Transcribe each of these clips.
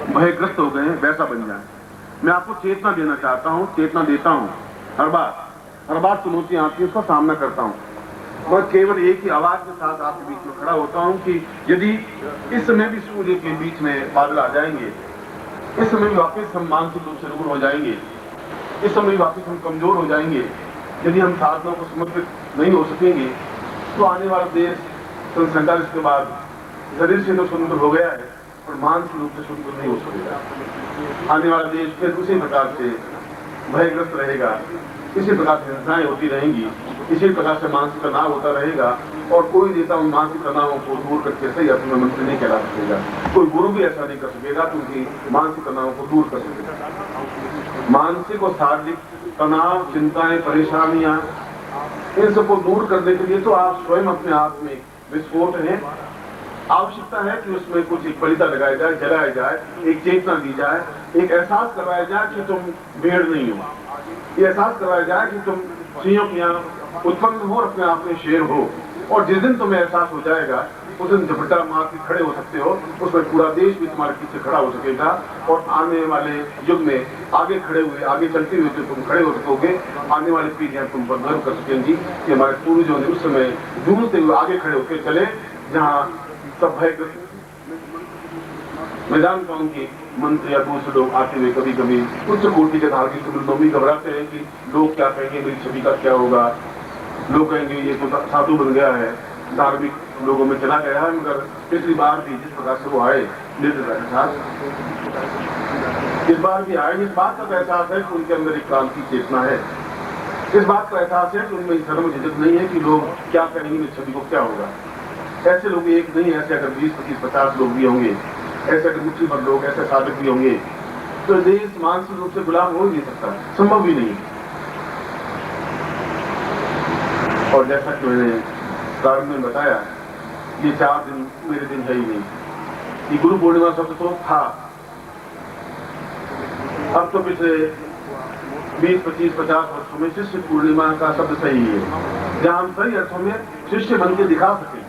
भयग्रस्त हो गए हैं वैसा बन जाए। मैं आपको चेतना देना चाहता हूं, चेतना देता हूं। हर बार चुनौतियां आती है, उसका सामना करता हूं। मैं केवल एक ही आवाज के साथ आपके बीच में खड़ा होता हूं कि यदि इस समय भी सूर्य के बीच में बादल आ जाएंगे, इस समय भी वापस हम मानसिक रूप से रुग्ण हो जाएंगे, इस समय वापस हम कमजोर हो जाएंगे, यदि हम साधनों को समर्पित नहीं हो सकेंगे, तो आने वाला देश 47 के बाद शरीर से तो स्वतंत्र हो गया है और मानसिक रूप से स्वतंत्र नहीं हो सकेगा। आने वाला देश फिर उसी प्रकार से भयग्रस्त रहेगा, इसी प्रकार से हिंसाएं होती रहेंगी, इसी प्रकार से मानसिक तनाव होता रहेगा और कोई नेता उन मानसिक तनावों को दूर करके सही अर्थ में मंत्री नहीं कहला सकेगा। कोई गुरु भी ऐसा नहीं कर सकेगा क्योंकि मानसिक तनावों को दूर कर सकेगा। मानसिक और शारीरिक तनाव, चिंताएं, परेशानियां, इन सबको दूर करने के लिए तो आप स्वयं अपने आप में विस्फोट हैं। आवश्यकता है कि उसमें कुछ एक बलिदान लगाया जाए, जलाया जाए, एक चेतना दी जाए, एक एहसास करवाया जाए कि तुम भेड़ नहीं हो, ये एहसास करवाया जाए कि तुम सिंहों के यहाँ उत्पन्न हो और अपने आप में शेर हो। और जिस दिन तुम्हें एहसास हो जाएगा उस दिन झपटा मार के खड़े हो सकते हो, उसमें पूरा देश भी तुम्हारे पीछे खड़ा हो सकेगा और आने वाले युग में आगे खड़े हुए, आगे चलते हुए जो तुम खड़े हो सकोगे, आने वाली पीढ़ियां तुम पर गर्व कर सकेंगी कि हमारे पूर्वजों ने उस समय जूझते हुए आगे खड़े होकर चले जहाँ सब भयग्रस्त। मैं जानता हूँ कि मंत्री या दूसरे लोग आते हुए कभी कभी उच्च कोटि के धार्मिक लोग भी घबराते हैं कि लोग क्या कहेंगे, मेरी छवि का क्या होगा, लोग कहेंगे ये तो साधु बन गया है, धार्मिक लोगों में चला गया है। मगर पिछली बार भी जिस प्रकार से वो आए निर्दयता के साथ, इस बार भी आए। इस बात का एहसास है कि उनके अंदर एक क्रांति चेतना है, इस बात का एहसास है कि उनमें शर्म झिझक नहीं है कि लोग क्या कहेंगे, मेरी छवि को क्या होगा। ऐसे लोग एक नहीं, ऐसे अगर 20, 25, 50 लोग भी होंगे, ऐसे अगर मुट्ठी भर लोग, ऐसे साधक भी होंगे, तो देश मानसिक रूप से गुलाम हो ही नहीं सकता, संभव भी नहीं। और जैसा कि मैंने प्रारंभ में बताया, ये 4 दिन मेरे दिन है ही नहीं। ये गुरु पूर्णिमा शब्द तो था, अब तो पिछले 20, 25, 50 वर्षों में शिष्य पूर्णिमा का शब्द सही है, जहां हम सही अर्थों में शिष्य बन के दिखा सके।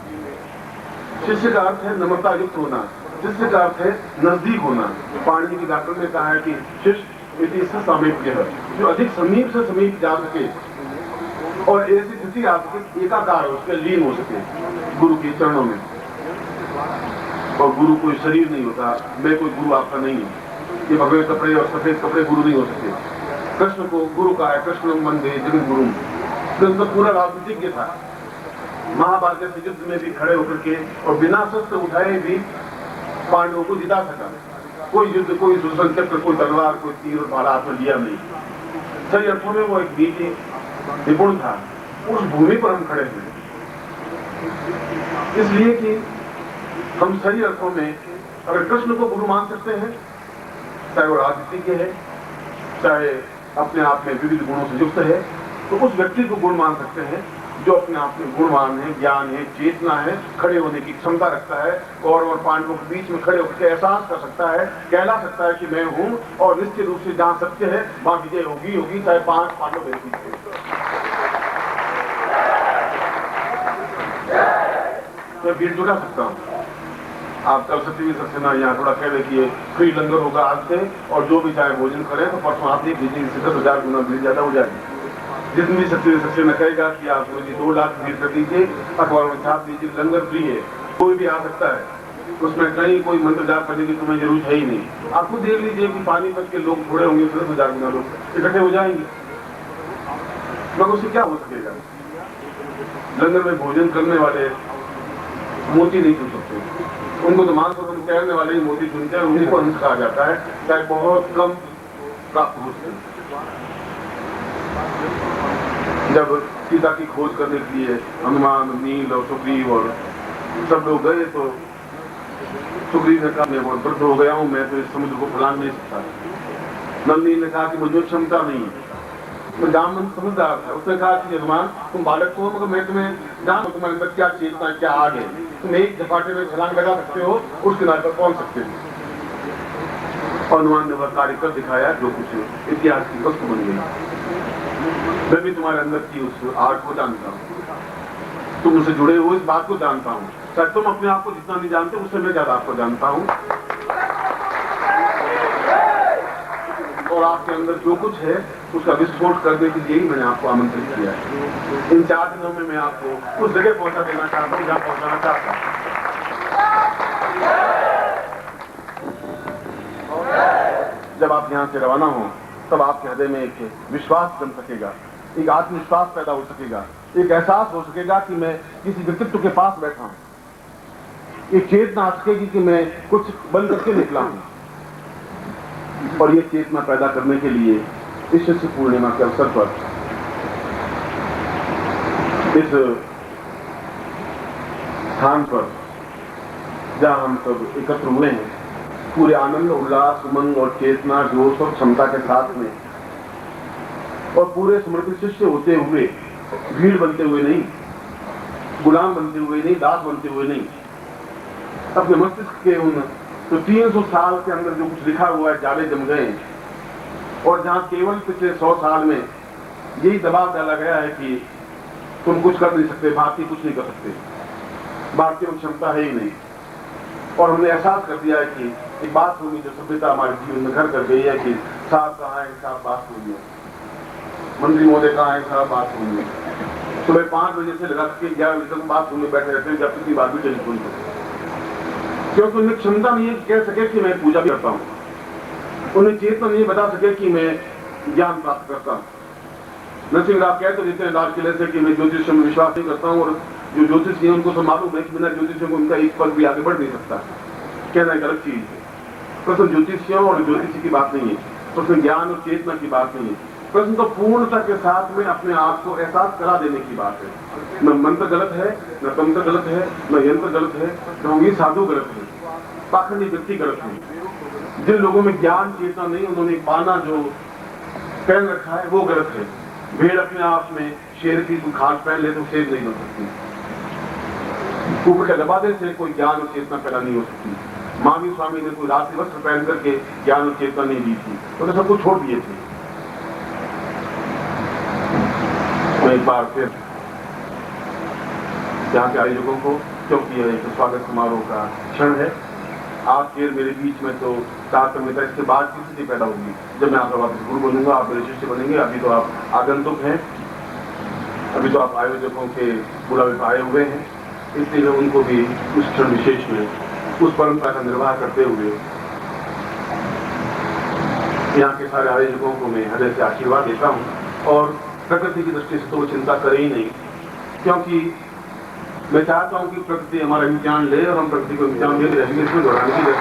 शिष्य का अर्थ है नम्रता युक्त होना, शिष्य का अर्थ है नजदीक होना। पाणिनि की व्याकरण में कहा है कि शिष्य इति समीप्य है, जो अधिक समीप से समीप जा सके और ऐसी स्थिति आ सके, एकाकार हो सके, लीन हो सके गुरु के चरणों में। और गुरु कोई शरीर नहीं होता, मैं कोई गुरु आपका नहीं हूँ, ये भगवे कपड़े और सफेद कपड़े गुरु नहीं हो सकते। कृष्ण को गुरु का है, कृष्ण वंदे जगत गुरु। कृष्ण तो पूरा राजनीतिज्ञ था, महाभारत के युद्ध में भी खड़े होकर के और बिना शस्त्र उठाए भी पांडवों को जिता सका। कोई युद्ध, कोई सुदर्शन चक्र, कोई तलवार, कोई तीर और भाला हाथ में लिया नहीं। सही अर्थों में वो एक नीति निपुण था। उस भूमि पर हम खड़े हैं इसलिए कि हम सही अर्थों में अगर कृष्ण को गुरु मान सकते हैं, चाहे वो राजनीतिज्ञ है, चाहे अपने आप में विविध गुणों से युक्त है, तो उस व्यक्ति को गुरु मान सकते हैं जो अपने आप में गुणवान है, ज्ञान है, चेतना है, खड़े होने की क्षमता रखता है, कौरव और पांडवों के बीच में खड़े होकर एहसास कर सकता है, कहला सकता है कि मैं हूं और निश्चित रूप से जहां सत्य है वहां विजय होगी होगी, चाहे 5 पांडव मेरे पीछे। मैं भीड़ जुटा सकता हूँ। आप कल सत्यवीर सक्सेना यहाँ थोड़ा कह रहे कि फ्री लंगर होगा आज से और जो भी चाहे भोजन करे, तो परसों आप देख लीजिए 10,000 गुना भीड़ ज्यादा हो जाएगी। जिस भी सत्यवीर सक्सेना कहेगा कि आप मुझे 2 लाख भीड़ कर दीजिए, अखबार में छाप दीजिए, लंगर फ्री है, कोई भी आ सकता है, उसमें कहीं कोई मंत्र जाप करने की तुम्हें जरूरत है ही नहीं। आप खुद देख लीजिए कि पानीपत के लोग थोड़े होंगे, 10,000 गुना लोग इकट्ठे हो जाएंगे, मगर उससे क्या हो सकेगा। लंगर में भोजन करने वाले मोती नहीं चुन सकते, उनको तो मानसरोवर तैरने वाले ही मोती चुनते हैं, उन्हीं को अंश कहा जाता है, चाहे बहुत कम प्राप्त हो सके। जब सीता की खोज करने के लिए हनुमान, नील और सुग्रीव और सब लोग गए, तो सुग्रीव ने कहा मैं बहुत वृद्ध हो गया हूँ, मैं तो इस समुद्र को फैलान नहीं सकता। नंदनील ने कहा कि मुझे क्षमता नहीं है। तो जामवंत समझदार था, उसने कहा कि हनुमान तुम बालक हो, मगर मैं तुम्हें जानूं तुम्हारे अंदर क्या चेतना, क्या आग है, तुम एक झपाटे में छलांग लगा सकते हो, उस किनारे पर पहुंच सकते हो। हनुमान ने वह कार्य कर दिखाया जो कुछ इतिहास की वस्तु बन गई। मैं भी तुम्हारे अंदर की उस आग को जानता हूँ, तुम उससे जुड़े हो इस बात को जानता हूँ, शायद तुम अपने आप को जितना नहीं जानते उससे मैं ज्यादा आपको जानता हूँ। आपके अंदर जो कुछ है उसका विस्फोट करने के लिए ही मैंने आपको आमंत्रित किया है। इन 4 दिनों में मैं आपको उस जगह पहुंचा देना चाहता हूं जहां पहुंचाना चाहता हूं। जब आप यहां से रवाना हो तब आपके हृदय में एक विश्वास जम सकेगा, एक आत्मविश्वास पैदा हो सकेगा, एक एहसास हो सकेगा कि मैं किसी व्यक्तित्व के पास बैठा हूं, एक चेतना आ सकेगी कि मैं कुछ बन करके निकला हूं। और ये चेतना पैदा करने के लिए इस शिष्य पूर्णिमा के अवसर पर इस स्थान पर जहां हम सब एकत्र हुए हैं, पूरे आनंद, उल्लास, उमंग और चेतना, जोश और क्षमता के साथ में, और पूरे समर्पित शिष्य होते हुए, भीड़ बनते हुए नहीं, गुलाम बनते हुए नहीं, दास बनते हुए नहीं, अपने मस्तिष्क के उन तो 300 साल के अंदर जो कुछ लिखा हुआ है जाले जम गए, और जहां केवल पिछले 100 साल में यही दबाव डाला गया है कि तुम कुछ कर नहीं सकते, भारतीय कुछ नहीं कर सकते, भारतीय में क्षमता है ही नहीं। और हमने एहसास कर दिया है कि एक बात होगी जो सभ्यता हमारे जीवन में घर कर गई है कि साहब कहाँ है, साहब बात होगी, मंत्री महोदय कहाँ है, साहब बात होगी। सुबह 5 बजे से लगा के 11 बजे तक बात होने बैठे रहते हैं, जब किसी बात भी टेलीफोन पर, क्योंकि उन्हें क्षमता नहीं है कह सके कि मैं पूजा भी करता हूँ, उन्हें चेतना नहीं बता सके कि मैं ज्ञान प्राप्त करता हूँ। नरसिंह राव कहते देते हैं लाल किले से कि मैं ज्योतिष में विश्वास नहीं करता हूँ, और जो ज्योतिष है उनको तो मालूम है कि बिना ज्योतिष को उनका एक पल भी आगे बढ़ नहीं सकता। कहना एक अलग चीज है। प्रश्न ज्योतिषियों और ज्योतिषी की बात नहीं है, प्रश्न ज्ञान और चेतना की बात नहीं है, प्रश्न तो पूर्णता के साथ में अपने आप को एहसास करा देने की बात है। न मंत्र गलत है, न तंत्र गलत है, न यंत्र गलत है, ढोंगी साधु गलत है, पाखंडी व्यक्ति गलत है। जिन लोगों में ज्ञान चेतना नहीं, उन्होंने पाना जो पहन रखा है वो गलत है। भेड़ अपने आप में शेर की खाल पहन ले तो शेर नहीं बन सकती, ऊपर के दबाने से कोई ज्ञान और चेतना पैदा नहीं हो सकती। महावीर स्वामी ने कोई रात्रि वस्त्र पहन करके ज्ञान और चेतना नहीं दी थी, तो सब कुछ छोड़ दिए थे। तो एक बार फिर यहाँ के आयोजकों को, क्योंकि यह एक स्वागत समारोह का क्षण है, आप फिर मेरे बीच में तो तारतम्यता इसके बाद की स्थिति पैदा होगी जब मैं आपका वापस गुरु बनूंगा, आप मेरे शिष्य बनेंगे। अभी तो आप आगंतुक हैं, अभी तो आप आयोजकों के बुलावे पर आए हुए हैं, इसलिए मैं उनको भी उस क्षण विशेष में उस परंपरा का निर्वाह करते हुए यहाँ के सारे आयोजकों को मैं हृदय से आशीर्वाद देता हूँ। और प्रकृति की दृष्टि से तो चिंता करे ही नहीं, क्योंकि मैं चाहता हूँ कि प्रकृति हमारा इम्तिहान ले और हम प्रकृति को इम्तिहान देते रहेंगे, इसमें दोहराने की जरूरत।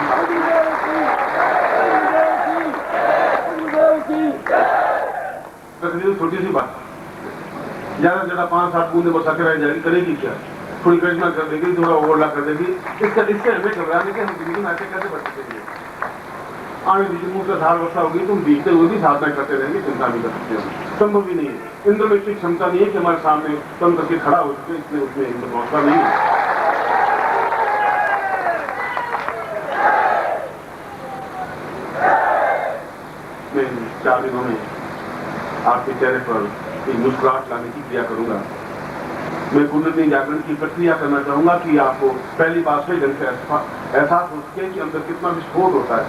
प्रकृति तो छोटी सी बात, ज्यादा से ज्यादा 5-7 बूंदे बरसा के रह जाएगी, करेगी क्या? थोड़ी करिश्मा कर देगी, थोड़ा ओवरला कर देगी। इससे हमें घबराने के हम जिंदगी में ऐसे कैसे बढ़ सकेंगे? आगे बीच मुंह से धार वर्षा होगी, तुम बीतते हुए भी साधना करते रहेंगे, चिंता भी कर सकते हो, संभव ही नहीं है। इंद्र में इतनी क्षमता नहीं है कि हमारे सामने तंत्र के खड़ा हो सके, इसलिए उसमें इंद्र पहुंचता नहीं है। मैं 4 दिनों में आपके चेहरे पर एक मुस्कुराहट लाने की क्रिया करूंगा। मैं कुंडलिनी जागरण की प्रक्रिया करना चाहूंगा कि आपको पहली बार से ढंग से एहसास हो सके कि अंदर कितना विस्फोट होता है।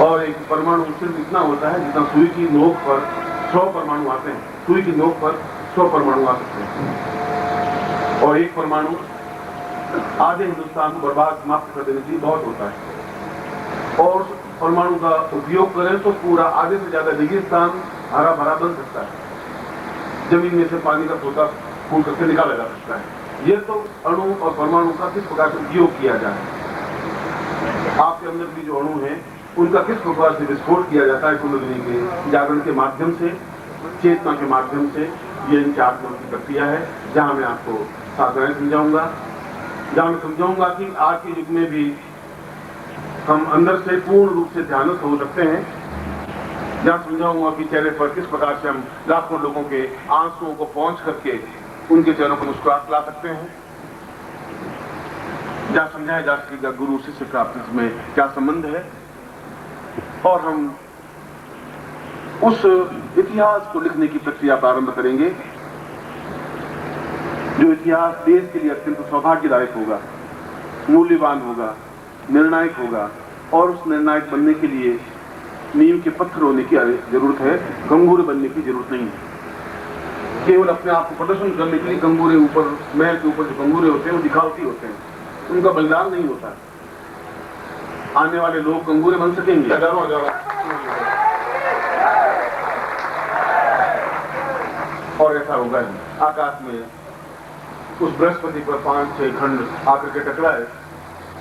और एक परमाणु सिर्फ इतना होता है जितना सुई की नोक पर 100 परमाणु आते हैं, सुई की नोक पर 100 परमाणु आ सकते हैं, और एक परमाणु आधे हिंदुस्तान को बर्बाद समाप्त कर देने के लिए बहुत होता है। और परमाणु का उपयोग करें तो पूरा आधे से ज्यादा रेगिस्तान हरा भरा बन सकता है, जमीन में से पानी का पोता फूल करके निकाला जा सकता है। यह तो अणु और परमाणु का किस प्रकार से उपयोग किया जाए, आपके अंदर भी जो अणु है उनका किस प्रकार से विस्फोट किया जाता है कुंडलिनी के जागरण के माध्यम से, चेतना के माध्यम से, ये इन 4 दिनों की प्रक्रिया है जहां मैं आपको साधनाएं समझाऊंगा, जहां मैं समझाऊंगा कि आज के युग में भी हम अंदर से पूर्ण रूप से ध्यानस्थ हो सकते हैं, जहां समझाऊंगा कि चेहरे पर किस प्रकार से हम लाखों लोगों के आंसुओं को पहुंच करके उनके चेहरों पर मुस्कुराहट ला सकते हैं, जहां समझाया जा सकेगा गुरु शिष्य प्राप्ति में क्या संबंध है, और हम उस इतिहास को लिखने की प्रक्रिया प्रारंभ करेंगे जो इतिहास देश के लिए अत्यंत सौभाग्यदायक होगा, मूल्यवान होगा, निर्णायक होगा। और उस निर्णायक बनने के लिए नीम के पत्थर होने की जरूरत है, गंगूरे बनने की जरूरत नहीं है। केवल अपने आप को प्रदर्शन करने के लिए गंगूरे ऊपर, महल के ऊपर जो गंगूरे होते हैं वो दिखावटी होते हैं, उनका बलिदान नहीं होता। आने वाले लोग गंगूरे बन सकेंगे। और ऐसा होगा ही। आकाश में उस बृहस्पति पर 5-6 खंड आकर के टकराए,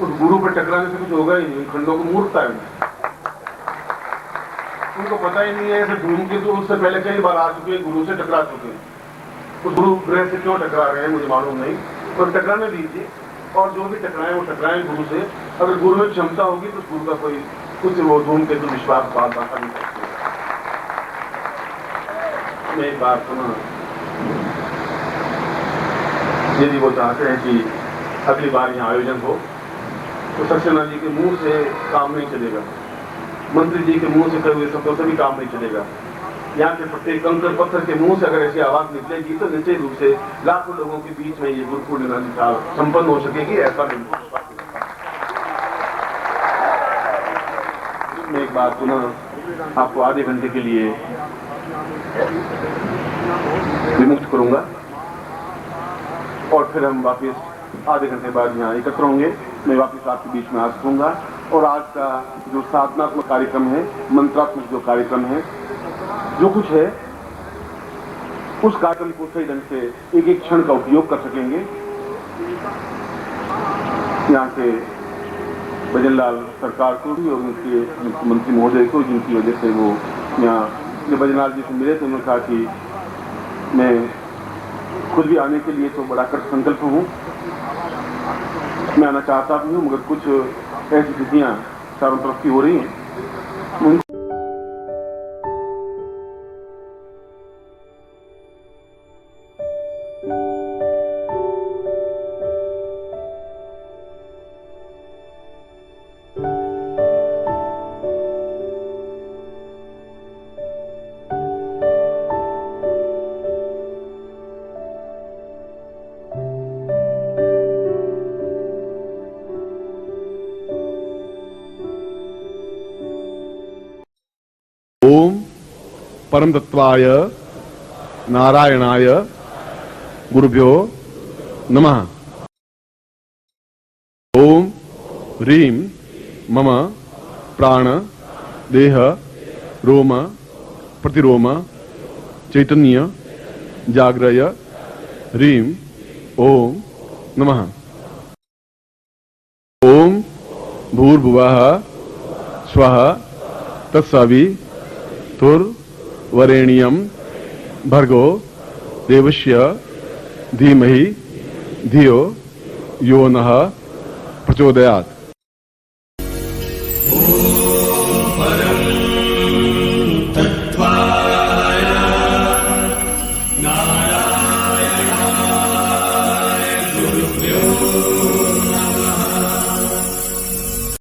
उस गुरु पर टकराने से कुछ होगा ही नहीं। उन खंडों को मूर्खता है, उनको पता ही नहीं है। ऐसे धूमकेतु तो उससे पहले कई बार आ चुके हैं, गुरु से टकरा चुके हैं। उस गुरु ग्रह से क्यों टकरा रहे हैं मुझे मालूम नहीं, पर टकराने दीजिए। और जो भी टकराए वो टकराए गुरु से। अगर गुरु में क्षमता होगी तो गुरु का कोई कुछ वो धूमकेतु विश्वास बात बात नहीं सकते। मैं एक बात सुना, यदि वो चाहते हैं कि अगली बार यहाँ आयोजन हो तो सक्सेना जी के मुंह से काम नहीं चलेगा, मंत्री जी के मुंह से कहे हुए शब्दों से भी काम नहीं चलेगा। यहाँ के प्रत्येक कंकर पत्थर के मुंह से अगर ऐसी आवाज निकलेगी तो निश्चित रूप से लाखों लोगों के बीच में ये गुरु पूर्णिमा संपन्न हो सकेगी। ऐसा नहीं। मैं एक बात पुनः आपको आधे घंटे के लिए विमुक्त करूंगा और फिर हम वापस आधे घंटे बाद यहाँ एकत्र होंगे। मैं वापस आपके बीच में आ सकूंगा और आज का जो साधनात्मक कार्यक्रम है, मंत्रात्मक जो कार्यक्रम है, जो कुछ है, उस कार्यक्रम को सही ढंग से एक एक क्षण का उपयोग कर सकेंगे। यहाँ के भजनलाल सरकार को भी और उनके मुख्यमंत्री महोदय को, जिनकी वजह से वो यहाँ जब भजनलाल जी से मिले तो उन्होंने कहा कि मैं खुद भी आने के लिए तो बड़ा कृत संकल्प हूँ, मैं आना चाहता भी हूँ, मगर कुछ ऐसी स्थितियाँ चारों तरफ की हो रही हैं। ओम परम तत्वाय नारायणाय गुरुभ्यो नमः। ओम ह्रीं मम प्राण देह रोम प्रतिरोम चैतन्य जाग्रय ह्रीं ओम नमः। ओम भूर्भुवः स्वः तत्सवितुर्वरेण्यं भर्गो देवस्य धीमहि धियो यो नः प्रचोदयात्। परं तत्त्वाय नारायणाय